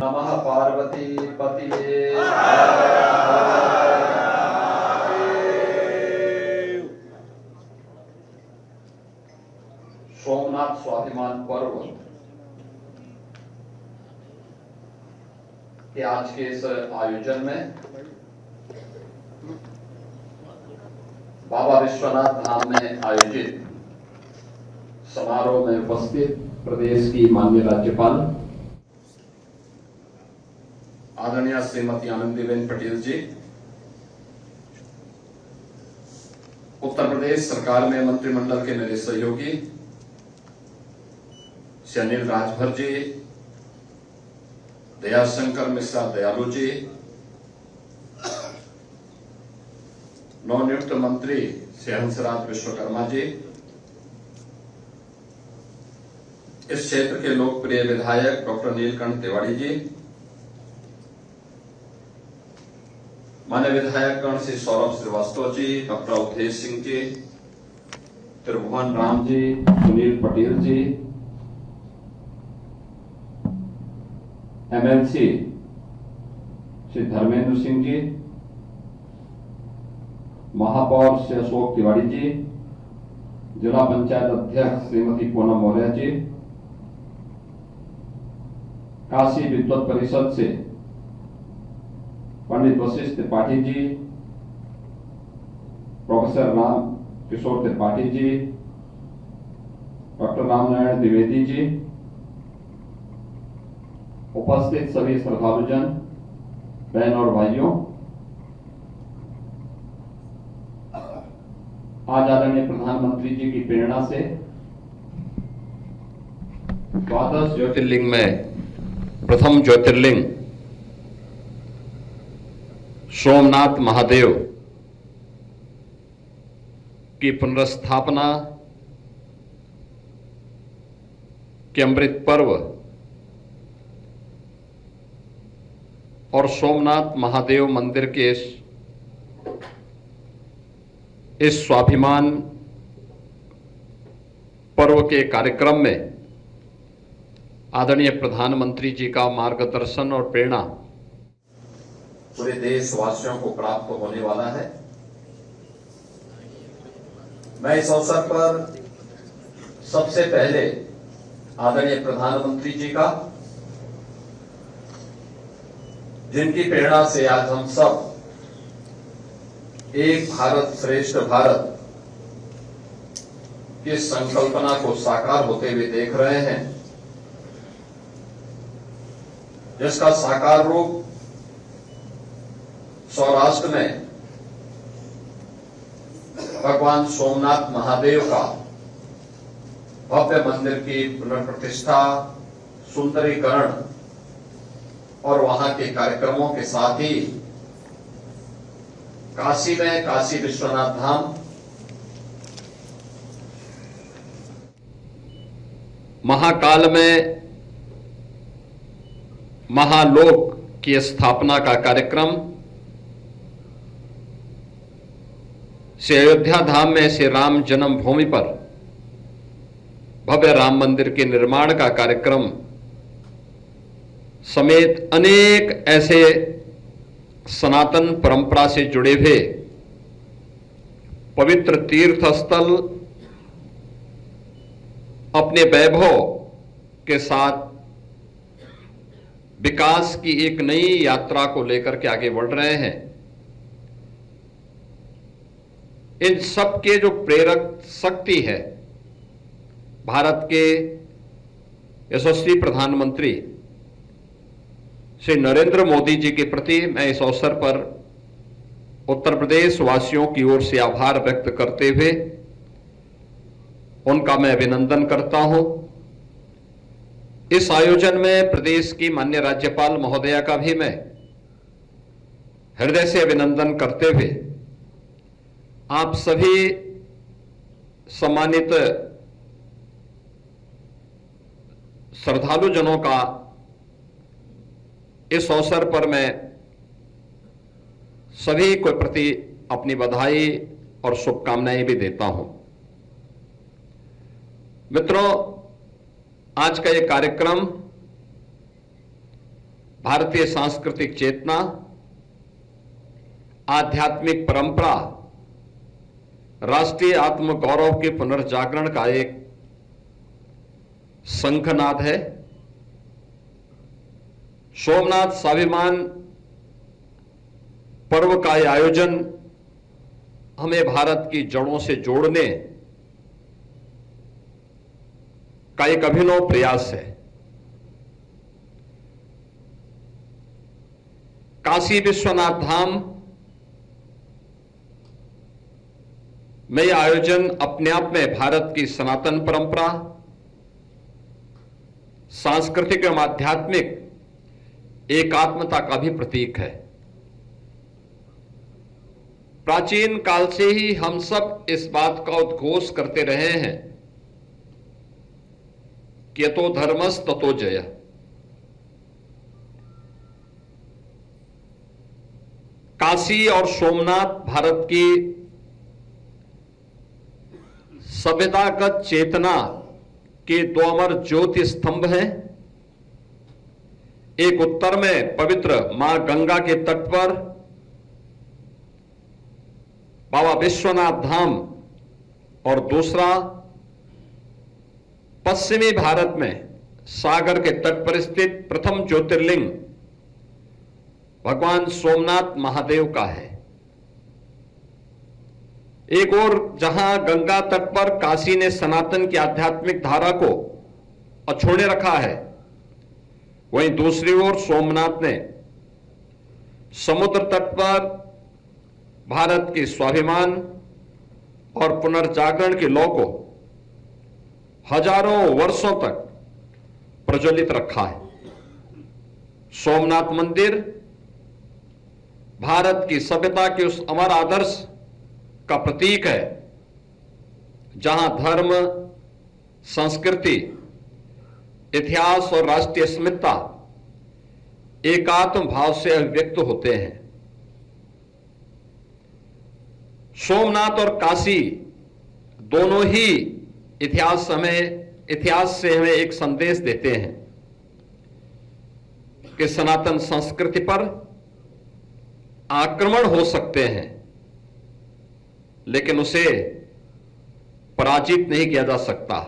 नमः पार्वती पतिये। सोमनाथ स्वाभिमान पर्व के आज के इस आयोजन में बाबा विश्वनाथ धाम में आयोजित समारोह में उपस्थित प्रदेश की माननीय राज्यपाल आदरणीय श्रीमती आनंदीबेन पटेल जी, उत्तर प्रदेश सरकार में मंत्रिमंडल के मेरे सहयोगी श्री अनिल राजभर जी, दयाशंकर मिश्रा दयालु जी, नवनियुक्त मंत्री श्री हंसराज विश्वकर्मा जी, इस क्षेत्र के लोकप्रिय विधायक डॉक्टर नीलकंठ तिवारी जी, मान्य विधायकगण श्री सौरभ श्रीवास्तव जी, डॉक्टर अवधेश सिंह जी, त्रिभुवन राम जी, सुनील पटेल जी, एमएलसी श्री धर्मेंद्र सिंह जी, महापौर श्री अशोक तिवारी जी, जिला पंचायत अध्यक्ष श्रीमती पूनम मौर्य जी, काशी विद्वत परिषद से पंडित वशिष्ठ त्रिपाठी जी, प्रोफेसर राम किशोर त्रिपाठी जी, डॉक्टर रामनारायण द्विवेदी जी, उपस्थित सभी श्रद्धालुजन, बहन और भाइयों, आज आदरणीय प्रधानमंत्री जी की प्रेरणा से 12 ज्योतिर्लिंग में प्रथम ज्योतिर्लिंग सोमनाथ महादेव की पुनर्स्थापना के अमृत पर्व और सोमनाथ महादेव मंदिर के इस स्वाभिमान पर्व के कार्यक्रम में आदरणीय प्रधानमंत्री जी का मार्गदर्शन और प्रेरणा पूरे देशवासियों को प्राप्त होने वाला है। मैं इस अवसर पर सबसे पहले आदरणीय प्रधानमंत्री जी का, जिनकी प्रेरणा से आज हम सब एक भारत श्रेष्ठ भारत की संकल्पना को साकार होते हुए देख रहे हैं, जिसका साकार रूप सौराष्ट्र में भगवान सोमनाथ महादेव का भव्य मंदिर की पुनर्प्रतिष्ठा, सुंदरीकरण और वहां के कार्यक्रमों के साथ ही काशी में काशी विश्वनाथ धाम, महाकाल में महालोक की स्थापना का कार्यक्रम, श्री अयोध्या धाम में श्री राम जन्मभूमि पर भव्य राम मंदिर के निर्माण का कार्यक्रम समेत अनेक ऐसे सनातन परंपरा से जुड़े हुए पवित्र तीर्थ स्थल अपने वैभव के साथ विकास की एक नई यात्रा को लेकर के आगे बढ़ रहे हैं। इन सब के जो प्रेरक शक्ति है, भारत के यशस्वी प्रधानमंत्री श्री नरेंद्र मोदी जी के प्रति मैं इस अवसर पर उत्तर प्रदेश वासियों की ओर से आभार व्यक्त करते हुए उनका मैं अभिनंदन करता हूं। इस आयोजन में प्रदेश की माननीय राज्यपाल महोदया का भी मैं हृदय से अभिनंदन करते हुए आप सभी सम्मानित श्रद्धालुजनों का इस अवसर पर मैं सभी को प्रति अपनी बधाई और शुभकामनाएं भी देता हूं। मित्रों, आज का ये कार्यक्रम भारतीय सांस्कृतिक चेतना, आध्यात्मिक परंपरा, राष्ट्रीय आत्मगौरव के पुनर्जागरण का एक शंखनाद है। सोमनाथ स्वाभिमान पर्व का यह आयोजन हमें भारत की जड़ों से जोड़ने का एक अभिनव प्रयास है। काशी विश्वनाथ धाम में यह आयोजन अपने आप में भारत की सनातन परंपरा, सांस्कृतिक एवं आध्यात्मिक एकात्मता का भी प्रतीक है। प्राचीन काल से ही हम सब इस बात का उद्घोष करते रहे हैं कि यतो धर्मस् ततो जयः। काशी और सोमनाथ भारत की सभ्यतागत चेतना के दो अमर ज्योति स्तंभ हैं। एक उत्तर में पवित्र मां गंगा के तट पर बाबा विश्वनाथ धाम और दूसरा पश्चिमी भारत में सागर के तट पर स्थित प्रथम ज्योतिर्लिंग भगवान सोमनाथ महादेव का है। एक और जहां गंगा तट पर काशी ने सनातन की आध्यात्मिक धारा को अछोड़े रखा है, वहीं दूसरी ओर सोमनाथ ने समुद्र तट पर भारत के स्वाभिमान और पुनर्जागरण की लौ को हजारों वर्षों तक प्रज्वलित रखा है। सोमनाथ मंदिर भारत की सभ्यता के उस अमर आदर्श का प्रतीक है जहां धर्म, संस्कृति, इतिहास और राष्ट्रीय अस्मिता एकात्म भाव से अभिव्यक्त होते हैं। सोमनाथ और काशी दोनों ही इतिहास से हमें एक संदेश देते हैं कि सनातन संस्कृति पर आक्रमण हो सकते हैं, लेकिन उसे पराजित नहीं किया जा सकता।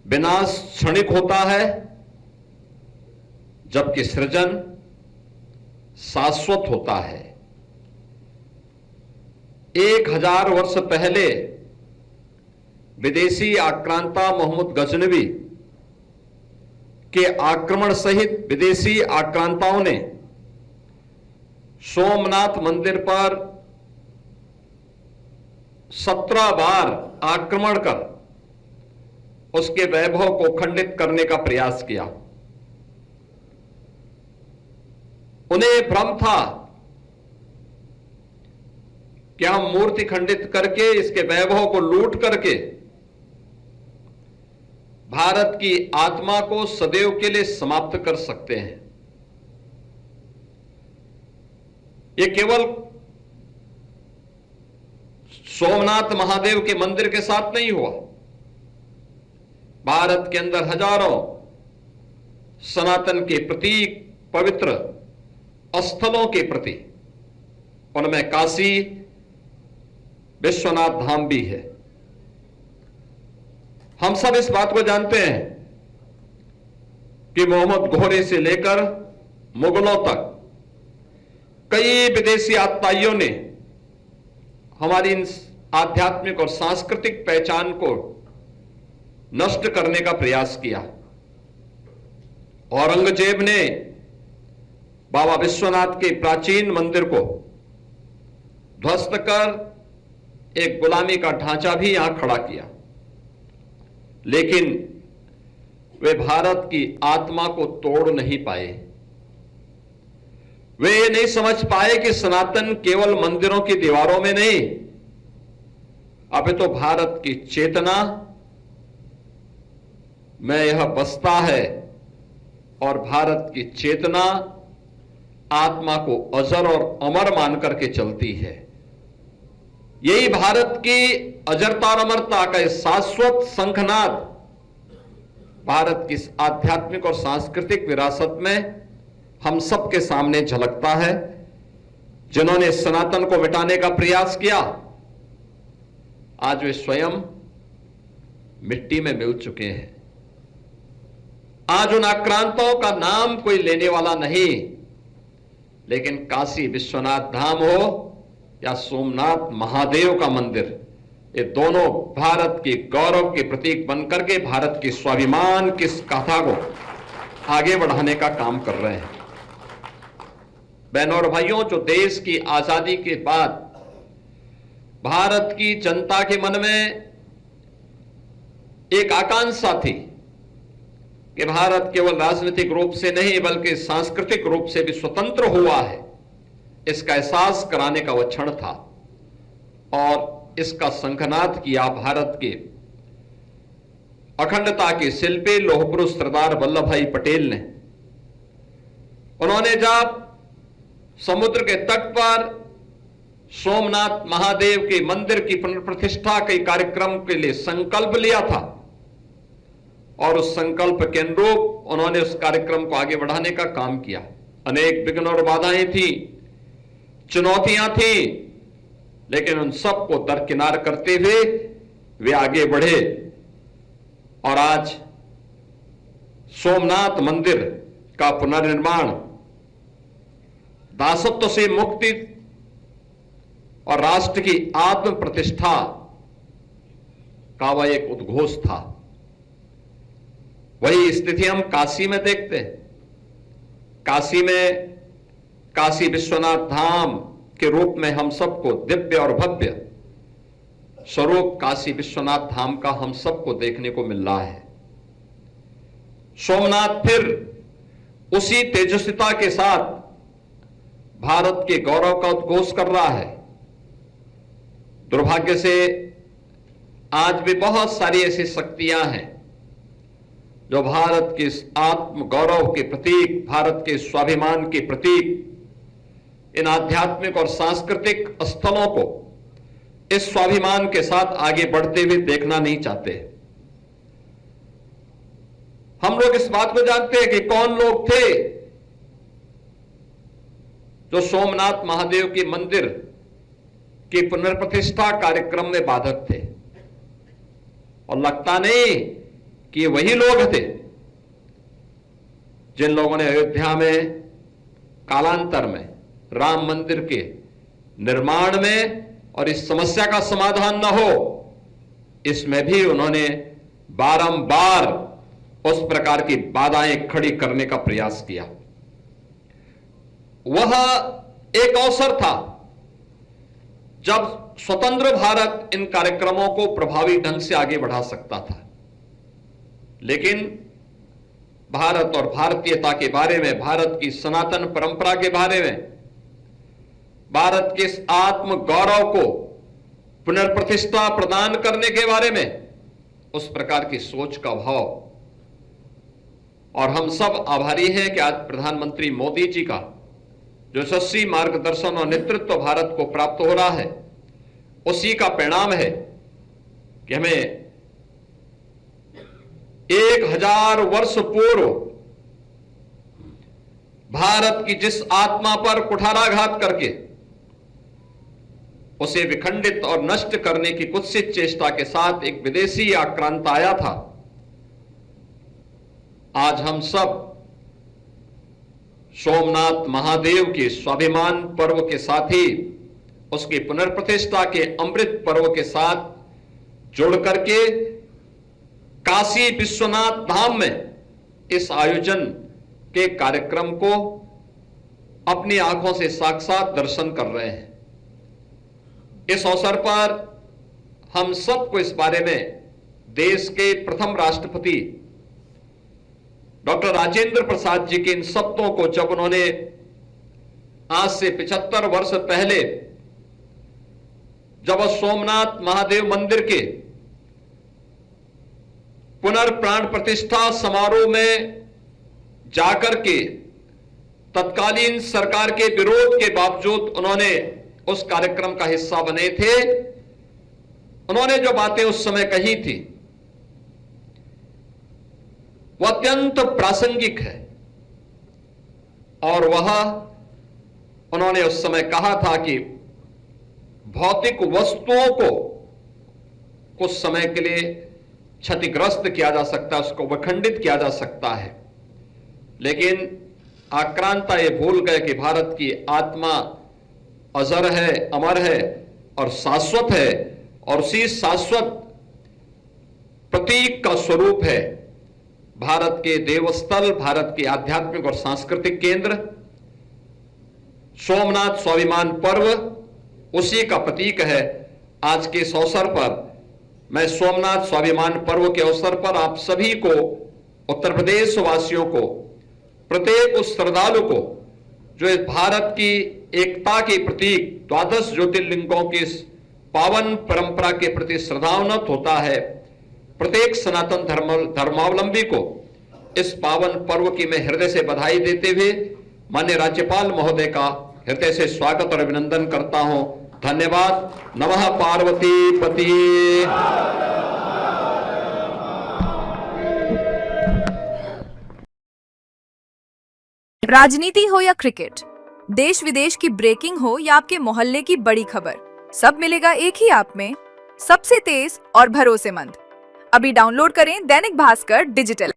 विनाश क्षणिक होता है, जबकि सृजन शाश्वत होता है। 1000 वर्ष पहले विदेशी आक्रांता मोहम्मद गजनवी के आक्रमण सहित विदेशी आक्रांताओं ने सोमनाथ मंदिर पर 17 बार आक्रमण कर उसके वैभव को खंडित करने का प्रयास किया। उन्हें भ्रम था कि हम मूर्ति खंडित करके इसके वैभव को लूट करके भारत की आत्मा को सदैव के लिए समाप्त कर सकते हैं। ये केवल सोमनाथ महादेव के मंदिर के साथ नहीं हुआ। भारत के अंदर हजारों सनातन के प्रतीक, पवित्र स्थलों के प्रति, उनमें काशी विश्वनाथ धाम भी है। हम सब इस बात को जानते हैं कि मोहम्मद घोरी से लेकर मुगलों तक कई विदेशी आतताइयों ने हमारी इन आध्यात्मिक और सांस्कृतिक पहचान को नष्ट करने का प्रयास किया। औरंगजेब ने बाबा विश्वनाथ के प्राचीन मंदिर को ध्वस्त कर एक गुलामी का ढांचा भी यहां खड़ा किया, लेकिन वे भारत की आत्मा को तोड़ नहीं पाए। वे ये नहीं समझ पाए कि सनातन केवल मंदिरों की दीवारों में नहीं, अब तो भारत की चेतना में यह बसता है और भारत की चेतना आत्मा को अजर और अमर मान करके चलती है। यही भारत की अजरता और अमरता का शाश्वत शंखनाद भारत की इस आध्यात्मिक और सांस्कृतिक विरासत में हम सबके सामने झलकता है। जिन्होंने सनातन को मिटाने का प्रयास किया, आज वे स्वयं मिट्टी में मिल चुके हैं। आज उन आक्रांताओं का नाम कोई लेने वाला नहीं, लेकिन काशी विश्वनाथ धाम हो या सोमनाथ महादेव का मंदिर, ये दोनों भारत के गौरव के प्रतीक बनकर के भारत के स्वाभिमान की इस गाथा को आगे बढ़ाने का काम कर रहे हैं। बहनों और भाइयों, जो देश की आजादी के बाद भारत की जनता के मन में एक आकांक्षा थी कि भारत केवल राजनीतिक रूप से नहीं बल्कि सांस्कृतिक रूप से भी स्वतंत्र हुआ है, इसका एहसास कराने का वह क्षण था। और इसका शंखनाद किया भारत के अखंडता के शिल्पी लौह पुरुष सरदार वल्लभ भाई पटेल ने। उन्होंने जब समुद्र के तट पर सोमनाथ महादेव के मंदिर की पुनर्प्रतिष्ठा के कार्यक्रम के लिए संकल्प लिया था और उस संकल्प के अनुरूप उन्होंने उस कार्यक्रम को आगे बढ़ाने का काम किया। अनेक विघ्न और बाधाएं थी, चुनौतियां थी, लेकिन उन सबको दरकिनार करते हुए वे आगे बढ़े और आज सोमनाथ मंदिर का पुनर्निर्माण दासत्व से मुक्ति और राष्ट्र की आत्म प्रतिष्ठा का वह एक उद्घोष था। वही स्थिति हम काशी में देखते हैं। काशी में काशी विश्वनाथ धाम के रूप में हम सबको दिव्य और भव्य स्वरूप काशी विश्वनाथ धाम का हम सबको देखने को मिल रहा है। सोमनाथ फिर उसी तेजस्विता के साथ भारत के गौरव का उद्घोष कर रहा है। दुर्भाग्य से आज भी बहुत सारी ऐसी शक्तियां हैं जो भारत के आत्म गौरव के प्रतीक, भारत के स्वाभिमान के प्रतीक, इन आध्यात्मिक और सांस्कृतिक स्थलों को इस स्वाभिमान के साथ आगे बढ़ते हुए देखना नहीं चाहते। हम लोग इस बात को जानते हैं कि कौन लोग थे जो सोमनाथ महादेव के मंदिर की पुनर्प्रतिष्ठा कार्यक्रम में बाधक थे, और लगता नहीं कि वही लोग थे जिन लोगों ने अयोध्या में कालांतर में राम मंदिर के निर्माण में और इस समस्या का समाधान न हो, इसमें भी उन्होंने बारंबार उस प्रकार की बाधाएं खड़ी करने का प्रयास किया। वह एक अवसर था जब स्वतंत्र भारत इन कार्यक्रमों को प्रभावी ढंग से आगे बढ़ा सकता था, लेकिन भारत और भारतीयता के बारे में, भारत की सनातन परंपरा के बारे में, भारत के इस आत्म गौरव को पुनर्प्रतिष्ठा प्रदान करने के बारे में उस प्रकार की सोच का अभाव। और हम सब आभारी हैं कि आज प्रधानमंत्री मोदी जी का जो यशस्वी मार्गदर्शन और नेतृत्व भारत को प्राप्त हो रहा है, उसी का परिणाम है कि हमें 1000 वर्ष पूर्व भारत की जिस आत्मा पर कुठाराघात करके उसे विखंडित और नष्ट करने की कुत्सित चेष्टा के साथ एक विदेशी आक्रांत आया था, आज हम सब सोमनाथ महादेव के स्वाभिमान पर्व के साथ ही उसकी पुनर्प्रतिष्ठा के अमृत पर्व के साथ जोड़ करके काशी विश्वनाथ धाम में इस आयोजन के कार्यक्रम को अपनी आंखों से साक्षात दर्शन कर रहे हैं। इस अवसर पर हम सबको इस बारे में देश के प्रथम राष्ट्रपति डॉक्टर राजेंद्र प्रसाद जी के इन शब्दों को जब उन्होंने आज से 75 वर्ष पहले जब सोमनाथ महादेव मंदिर के पुनर्प्राण प्रतिष्ठा समारोह में जाकर के तत्कालीन सरकार के विरोध के बावजूद उन्होंने उस कार्यक्रम का हिस्सा बने थे, उन्होंने जो बातें उस समय कही थी वह अत्यंत प्रासंगिक है। और वह उन्होंने उस समय कहा था कि भौतिक वस्तुओं को कुछ समय के लिए क्षतिग्रस्त किया जा सकता है, उसको विखंडित किया जा सकता है, लेकिन आक्रांता ये भूल गए कि भारत की आत्मा अजर है, अमर है और शाश्वत है, और उसी शाश्वत प्रतीक का स्वरूप है भारत के देवस्थल, भारत के आध्यात्मिक और सांस्कृतिक केंद्र सोमनाथ स्वाभिमान पर्व उसी का प्रतीक है। आज के इस अवसर पर मैं सोमनाथ स्वाभिमान पर्व के अवसर पर आप सभी को, उत्तर प्रदेश वासियों को, प्रत्येक उस श्रद्धालु को जो इस भारत की एकता के प्रतीक द्वादश ज्योतिर्लिंगों की इस पावन परंपरा के प्रति श्रद्धान्वित होता है, प्रत्येक सनातन धर्मावलंबी को इस पावन पर्व की मैं हृदय से बधाई देते हुए माननीय राज्यपाल महोदय का हृदय से स्वागत और अभिनंदन करता हूं। धन्यवाद। नमः पार्वती पति। राजनीति हो या क्रिकेट, देश विदेश की ब्रेकिंग हो या आपके मोहल्ले की बड़ी खबर, सब मिलेगा एक ही ऐप में, सबसे तेज और भरोसेमंद। अभी डाउनलोड करें दैनिक भास्कर डिजिटल।